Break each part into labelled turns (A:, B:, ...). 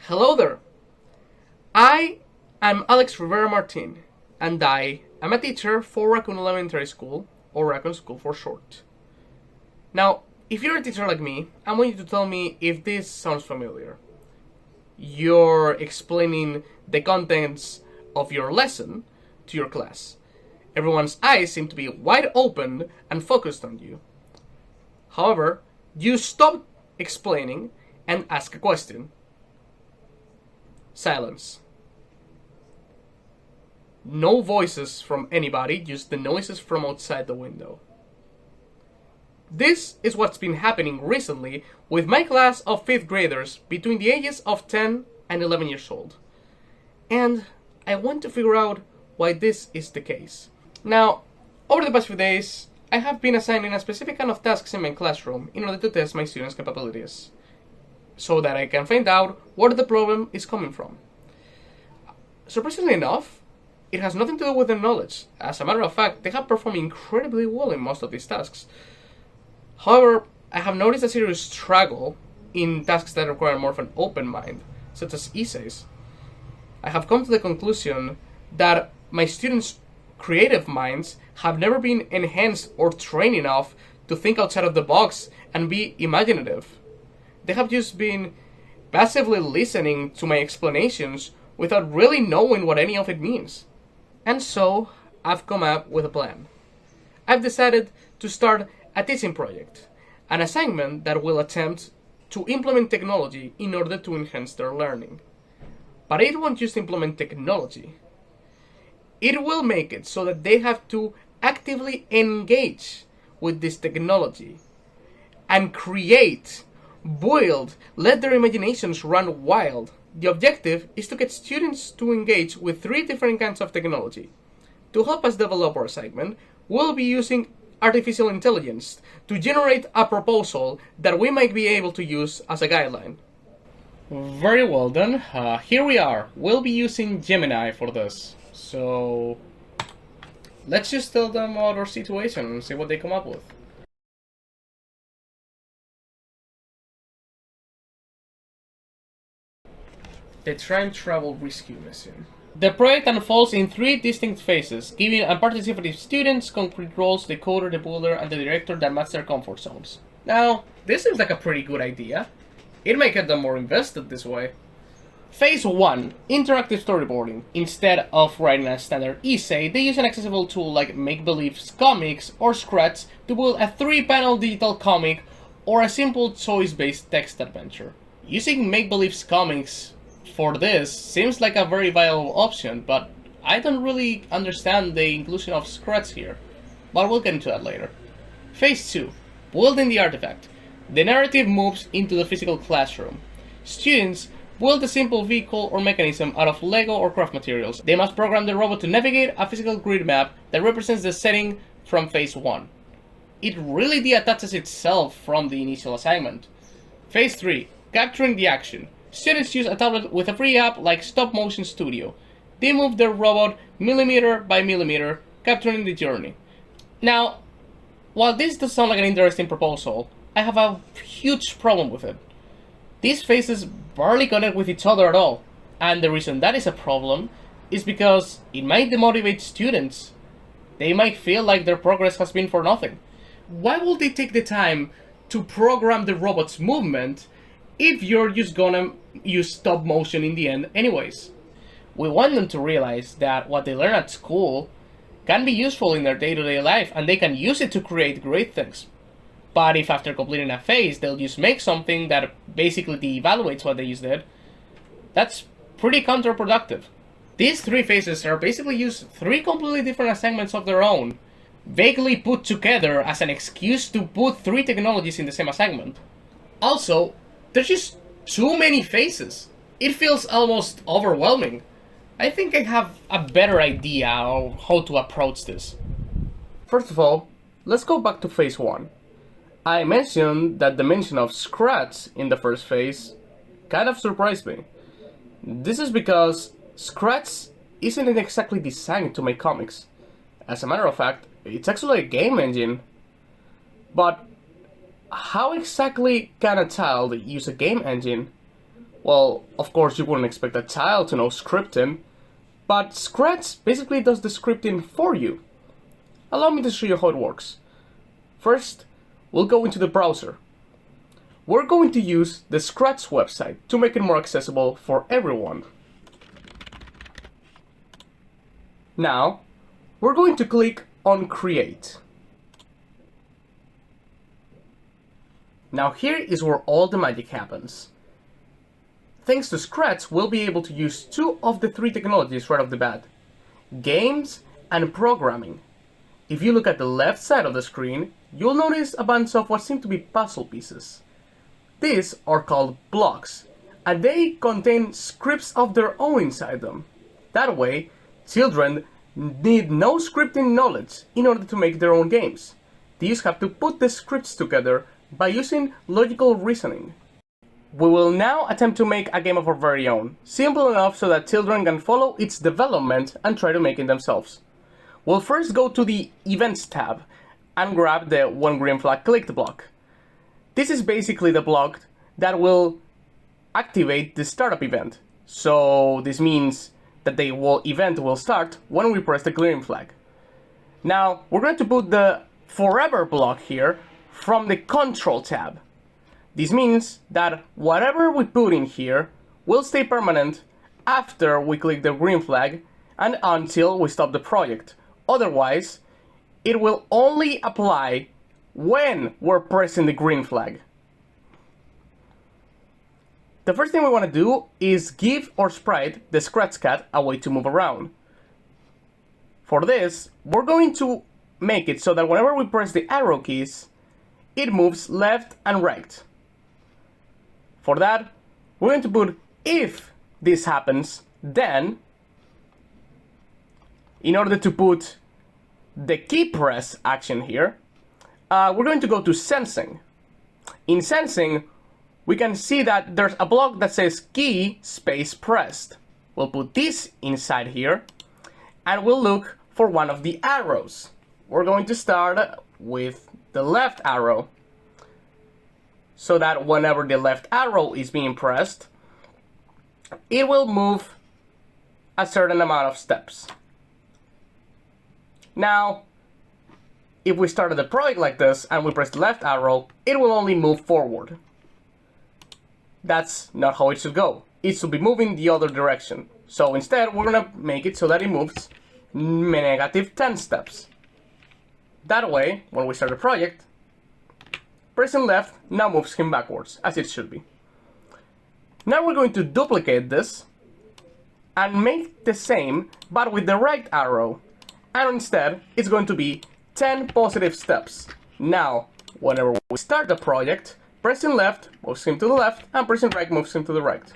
A: Hello there. I am Alex Rivera Martin, and I am a teacher for Raccoon Elementary School, or Raccoon School for short. Now, if you're a teacher like me, I want you to tell me if this sounds familiar. You're explaining the contents of your lesson to your class. Everyone's eyes seem to be wide open and focused on you. However, you stop explaining and ask a question. Silence. No voices from anybody, just the noises from outside the window. This is what's been happening recently with my class of 5th graders between the ages of 10 and 11 years old. And I want to figure out why this is the case. Now, over the past few days, I have been assigning a specific kind of tasks in my classroom in order to test my students' capabilities, so that I can find out where the problem is coming from. Surprisingly enough, it has nothing to do with their knowledge. As a matter of fact, they have performed incredibly well in most of these tasks. However, I have noticed a serious struggle in tasks that require more of an open mind, such as essays. I have come to the conclusion that my students' creative minds have never been enhanced or trained enough to think outside of the box and be imaginative. They have just been passively listening to my explanations without really knowing what any of it means. And so, I've come up with a plan. I've decided to start a teaching project, an assignment that will attempt to implement technology in order to enhance their learning. But it won't just implement technology. It will make it so that they have to actively engage with this technology and create, build, let their imaginations run wild. The objective is to get students to engage with 3 different kinds of technology. To help us develop our assignment, we'll be using artificial intelligence to generate a proposal that we might be able to use as a guideline. Very well then, here we are. We'll be using Gemini for this. So let's just tell them about our situation and see what they come up with. The Time Travel Rescue Mission. The project unfolds in 3 distinct phases, giving unparticipative students concrete roles, the coder, the builder, and the director that match their comfort zones. Now, this seems like a pretty good idea. It might get them more invested this way. Phase 1. Interactive storyboarding. Instead of writing a standard essay, they use an accessible tool like Make-Believe Comics or Scratch to build a 3-panel digital comic or a simple choice-based text adventure. Using Make-Believe Comics for this seems like a very viable option, but I don't really understand the inclusion of Scratch here. But we'll get into that later. Phase 2. Building the artifact. The narrative moves into the physical classroom. Students build a simple vehicle or mechanism out of Lego or craft materials. They must program the robot to navigate a physical grid map that represents the setting from Phase 1. It really detaches itself from the initial assignment. Phase 3. Capturing the action. Students use a tablet with a free app like Stop Motion Studio. They move their robot millimeter by millimeter, capturing the journey. Now, while this does sound like an interesting proposal, I have a huge problem with it. These phases barely connect with each other at all, and the reason that is a problem is because it might demotivate students. They might feel like their progress has been for nothing. Why would they take the time to program the robot's movement if you're just gonna use stop motion in the end anyways? We want them to realize that what they learn at school can be useful in their day-to-day life and they can use it to create great things. But if after completing a phase they'll just make something that basically devaluates what they just did, that's pretty counterproductive. These 3 phases are basically just 3 completely different assignments of their own, vaguely put together as an excuse to put 3 technologies in the same assignment. Also, there's just too many phases. It feels almost overwhelming. I think I have a better idea of how to approach this. First of all, let's go back to phase 1. I mentioned that the mention of Scratch in the first phase kind of surprised me. This is because Scratch isn't exactly designed to make comics. As a matter of fact, it's actually a game engine. But how exactly can a child use a game engine Well, of course you wouldn't expect a child to know scripting, but Scratch basically does the scripting for you. Allow me to show you how it works. First, we'll go into the browser. We're going to use the Scratch website to make it more accessible for everyone. Now, we're going to click on Create. Now here is where all the magic happens. Thanks to Scratch, we'll be able to use 2 of the 3 technologies right off the bat: games and programming. If you look at the left side of the screen, you'll notice a bunch of what seem to be puzzle pieces. These are called blocks, and they contain scripts of their own inside them. That way, children need no scripting knowledge in order to make their own games. They just have to put the scripts together by using logical reasoning. We will now attempt to make a game of our very own, simple enough so that children can follow its development and try to make it themselves. We'll first go to the Events tab and grab the one green flag clicked block. This is basically the block that will activate the startup event. So this means that the event will start when we press the green flag. Now we're going to put the forever block here from the Control tab. This means that whatever we put in here will stay permanent after we click the green flag and until we stop the project. Otherwise, it will only apply when we're pressing the green flag. The first thing we want to do is give our sprite, the Scratch Cat, a way to move around. For this, we're going to make it so that whenever we press the arrow keys, it moves left and right. For that, we're going to put if this happens, then, in order to put the key press action here, we're going to go to Sensing. In Sensing, we can see that there's a block that says key space pressed. We'll put this inside here, and we'll look for one of the arrows. We're going to start with the left arrow, so that whenever the left arrow is being pressed, it will move a certain amount of steps. Now, if we started the project like this and we press the left arrow, it will only move forward. That's not how it should go. It should be moving the other direction. So instead, we're gonna make it so that it moves negative 10 steps. That way, when we start the project, pressing left now moves him backwards, as it should be. Now we're going to duplicate this and make the same, but with the right arrow. And instead, it's going to be 10 positive steps. Now, whenever we start the project, pressing left moves him to the left, and pressing right moves him to the right.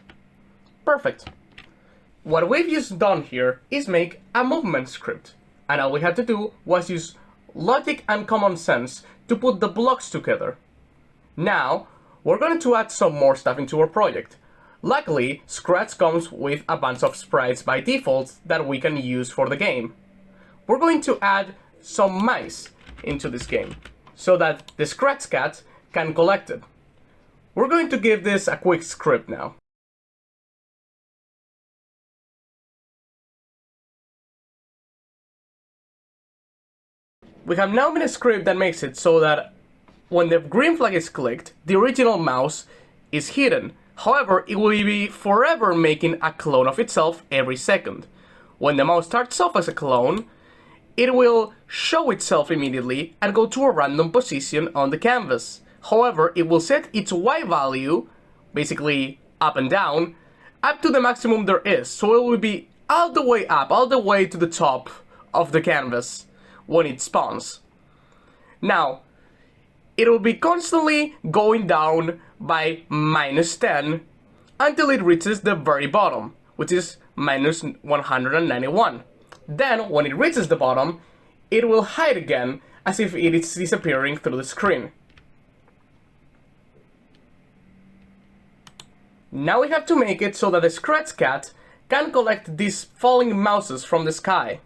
A: Perfect. What we've just done here is make a movement script, and all we had to do was use logic and common sense to put the blocks together. Now, we're going to add some more stuff into our project. Luckily, Scratch comes with a bunch of sprites by default that we can use for the game. We're going to add some mice into this game, so that the Scratch Cat can collect it. We're going to give this a quick script now. We have now made a script that makes it so that when the green flag is clicked, the original mouse is hidden. However, it will be forever making a clone of itself every second. When the mouse starts off as a clone, it will show itself immediately and go to a random position on the canvas. However, it will set its Y value, basically up and down, up to the maximum there is. So it will be all the way up, all the way to the top of the canvas when it spawns. Now, it will be constantly going down by -10 until it reaches the very bottom, which is -191. Then, when it reaches the bottom, it will hide again as if it is disappearing through the screen. Now we have to make it so that the Scratch Cat can collect these falling mouses from the sky.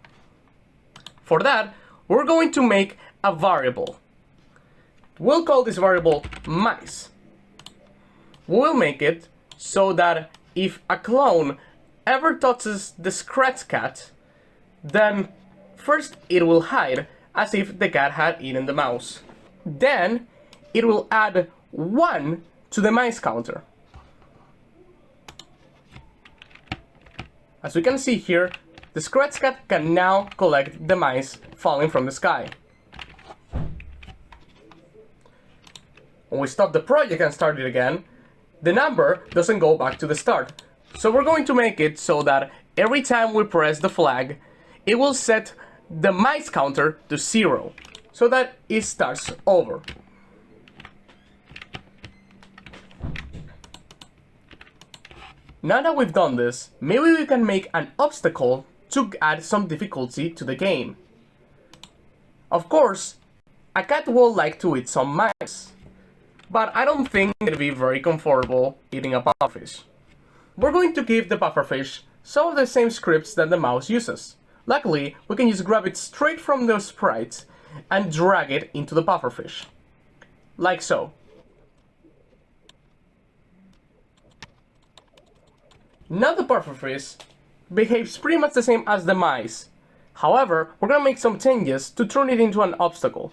A: For that, we're going to make a variable. We'll call this variable mice. We'll make it so that if a clone ever touches the scratch cat, then first it will hide as if the cat had eaten the mouse. Then it will add 1 to the mice counter. As we can see here, the scratch cat can now collect the mice falling from the sky. When we stop the project and start it again, the number doesn't go back to the start. So we're going to make it so that every time we press the flag, it will set the mice counter to 0, so that it starts over. Now that we've done this, maybe we can make an obstacle to add some difficulty to the game. Of course, a cat will like to eat some mice, but I don't think it'll be very comfortable eating a pufferfish. We're going to give the pufferfish some of the same scripts that the mouse uses. Luckily, we can just grab it straight from the sprite and drag it into the pufferfish. Like so. Now the pufferfish behaves pretty much the same as the mice. However, we're gonna make some changes to turn it into an obstacle.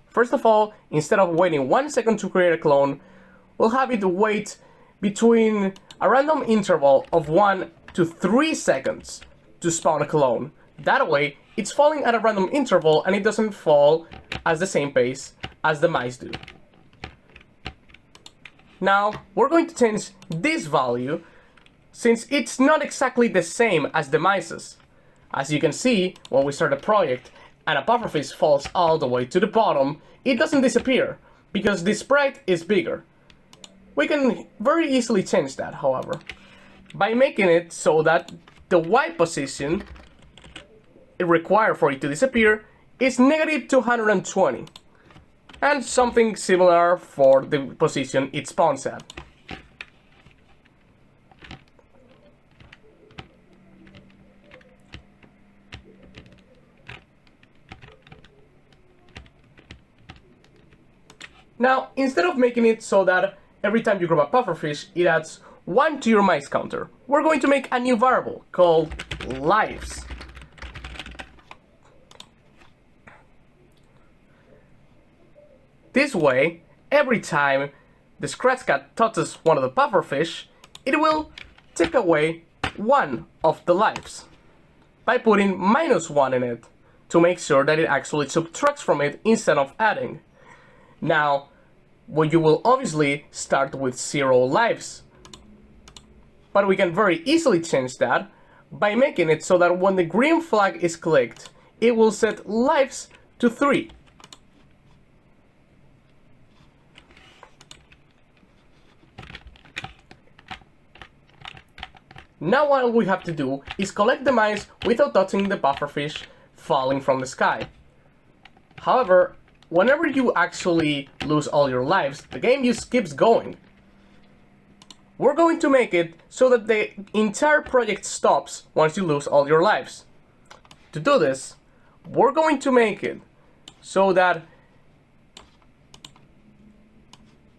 A: First of all, instead of waiting 1 second to create a clone, we'll have it wait between a random interval of 1 to 3 seconds to spawn a clone. That way, it's falling at a random interval and it doesn't fall at the same pace as the mice do. Now, we're going to change this value since it's not exactly the same as the mice's. As you can see, when we start a project and a pufferfish falls all the way to the bottom, it doesn't disappear because the sprite is bigger. We can very easily change that, however, by making it so that the Y position required for it to disappear is negative 220, and something similar for the position it spawns at. Now, instead of making it so that every time you grab a pufferfish, it adds 1 to your mice counter, we're going to make a new variable called lives. This way, every time the scratch cat touches one of the pufferfish, it will take away 1 of the lives by putting -1 in it to make sure that it actually subtracts from it instead of adding. Now, well, you will obviously start with 0 lives, but we can very easily change that by making it so that when the green flag is clicked, it will set lives to 3. Now all we have to do is collect the mice without touching the pufferfish falling from the sky. However, whenever you actually lose all your lives, the game just keeps going. We're going to make it so that the entire project stops once you lose all your lives. To do this, we're going to make it so that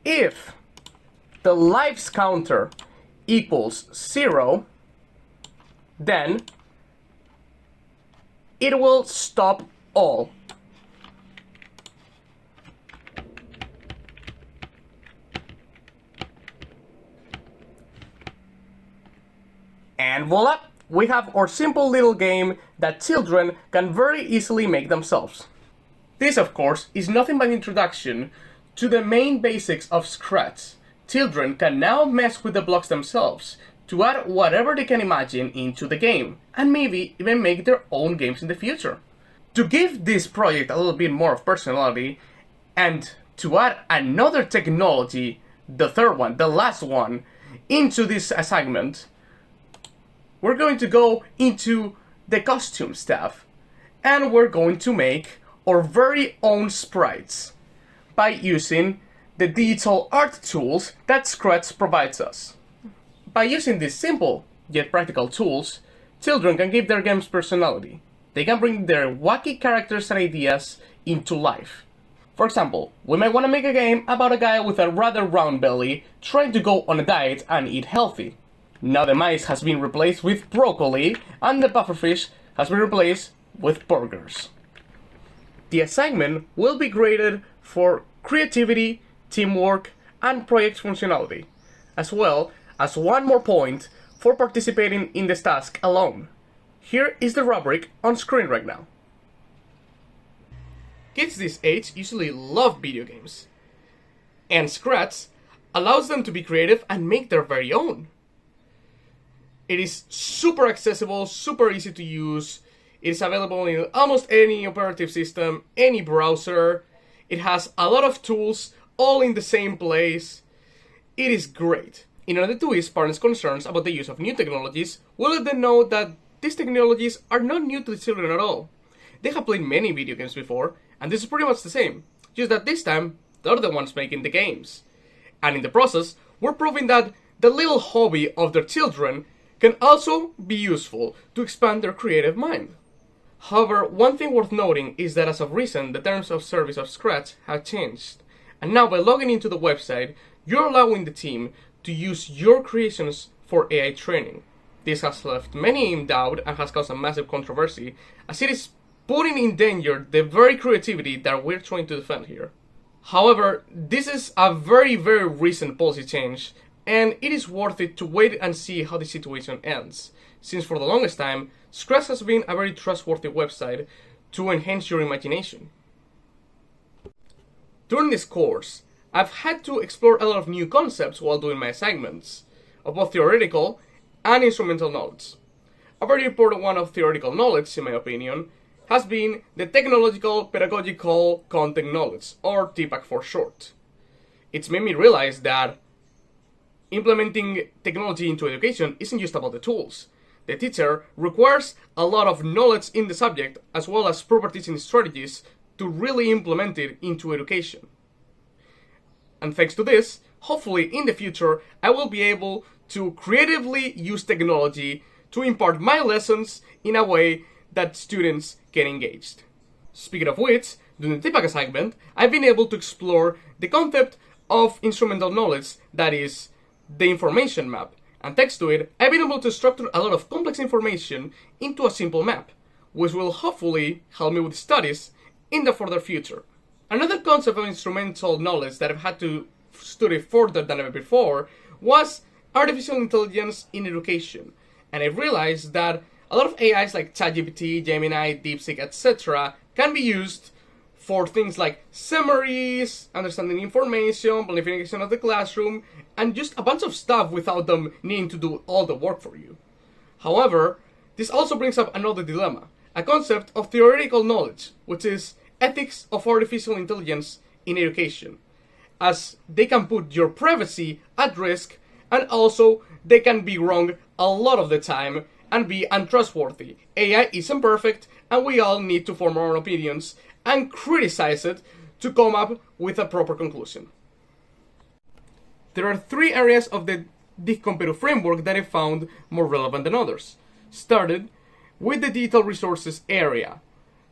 A: if the lives counter equals 0, then it will stop all. And voila! We have our simple little game that children can very easily make themselves. This, of course, is nothing but an introduction to the main basics of Scratch. Children can now mess with the blocks themselves to add whatever they can imagine into the game, and maybe even make their own games in the future. To give this project a little bit more of personality, and to add another technology, the third one, the last one, into this assignment, we're going to go into the costumes tab, and we're going to make our very own sprites by using the digital art tools that Scratch provides us. By using these simple yet practical tools, children can give their games personality. They can bring their wacky characters and ideas into life. For example, we might want to make a game about a guy with a rather round belly trying to go on a diet and eat healthy. Now the mice has been replaced with broccoli and the pufferfish has been replaced with burgers. The assignment will be graded for creativity, teamwork, and project functionality, as well as 1 more point for participating in this task alone. Here is the rubric on screen right now. Kids this age usually love video games, and Scratch allows them to be creative and make their very own. It is super accessible, super easy to use. It is available in almost any operating system, any browser. It has a lot of tools all in the same place. It is great. In order to ease parents' concerns about the use of new technologies, we'll let them know that these technologies are not new to the children at all. They have played many video games before, and this is pretty much the same, just that this time, they're the ones making the games. And in the process, we're proving that the little hobby of their children can also be useful to expand their creative mind. However, one thing worth noting is that as of recent, the terms of service of Scratch have changed. And now by logging into the website, you're allowing the team to use your creations for AI training. This has left many in doubt and has caused a massive controversy, as it is putting in danger the very creativity that we're trying to defend here. However, this is a very recent policy change, and it is worth it to wait and see how the situation ends, since for the longest time, Scratch has been a very trustworthy website to enhance your imagination. During this course, I've had to explore a lot of new concepts while doing my assignments, of both theoretical and instrumental knowledge. A very important one of theoretical knowledge, in my opinion, has been the technological pedagogical content knowledge, or TPAC for short. It's made me realize that implementing technology into education isn't just about the tools. The teacher requires a lot of knowledge in the subject as well as proper teaching strategies to really implement it into education. And thanks to this, hopefully in the future, I will be able to creatively use technology to impart my lessons in a way that students get engaged. Speaking of which, during the TPAC assignment, I've been able to explore the concept of instrumental knowledge, that is, the information map. And thanks to it, I've been able to structure a lot of complex information into a simple map, which will hopefully help me with studies in the further future. Another concept of instrumental knowledge that I've had to study further than ever before was artificial intelligence in education. And I realized that a lot of AIs like ChatGPT, Gemini, DeepSeek, etc. can be used for things like summaries, understanding information, planification of the classroom, and just a bunch of stuff without them needing to do all the work for you. However, this also brings up another dilemma, a concept of theoretical knowledge, which is ethics of artificial intelligence in education, as they can put your privacy at risk, and also they can be wrong a lot of the time and be untrustworthy. AI isn't perfect, and we all need to form our own opinions and criticize it to come up with a proper conclusion. There are 3 areas of the TIC Computer framework that I found more relevant than others. Started with the digital resources area,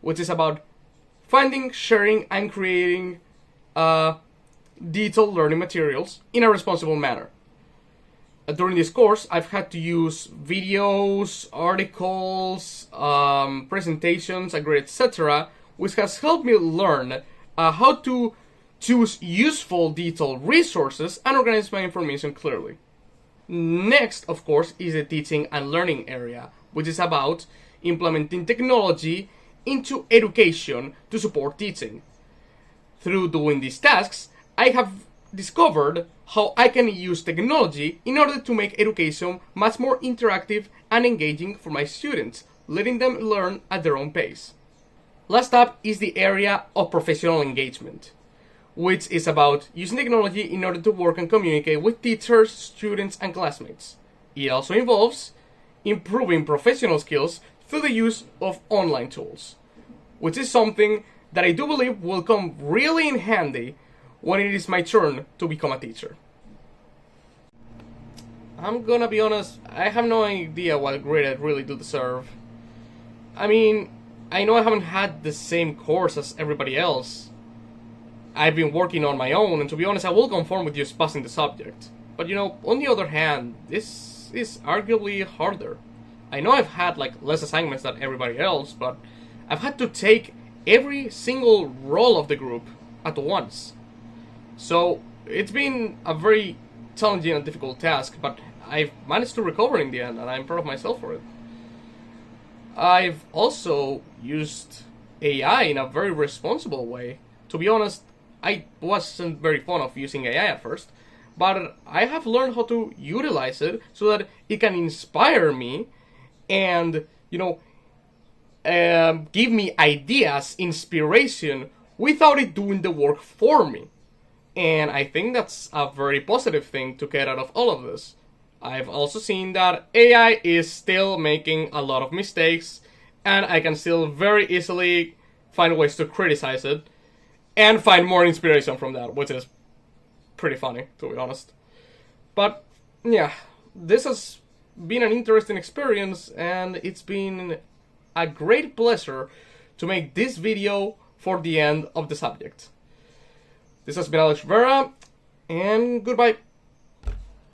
A: which is about finding, sharing, and creating digital learning materials in a responsible manner. During this course, I've had to use videos, articles, presentations, etc., which has helped me learn how to choose useful digital resources and organize my information clearly. Next, of course, is the teaching and learning area, which is about implementing technology into education to support teaching. Through doing these tasks, I have discovered how I can use technology in order to make education much more interactive and engaging for my students, letting them learn at their own pace. Last up is the area of professional engagement, which is about using technology in order to work and communicate with teachers, students, and classmates. It also involves improving professional skills through the use of online tools, which is something that I do believe will come really in handy when it is my turn to become a teacher. I'm gonna be honest, I have no idea what grade I really do deserve. I mean, I know I haven't had the same course as everybody else, I've been working on my own, and to be honest, I will conform with just passing the subject. But you know, on the other hand, this is arguably harder. I know I've had like less assignments than everybody else, but I've had to take every single role of the group at once. So it's been a very challenging and difficult task, but I've managed to recover in the end, and I'm proud of myself for it. I've also used AI in a very responsible way. To be honest, I wasn't very fond of using AI at first, but I have learned how to utilize it so that it can inspire me and, you know, give me ideas, inspiration, without it doing the work for me. And I think that's a very positive thing to get out of all of this. I've also seen that AI is still making a lot of mistakes, and I can still very easily find ways to criticize it and find more inspiration from that, which is pretty funny, to be honest. But yeah, this has been an interesting experience, and it's been a great pleasure to make this video for the end of the subject. This has been Alex Rivera, and goodbye.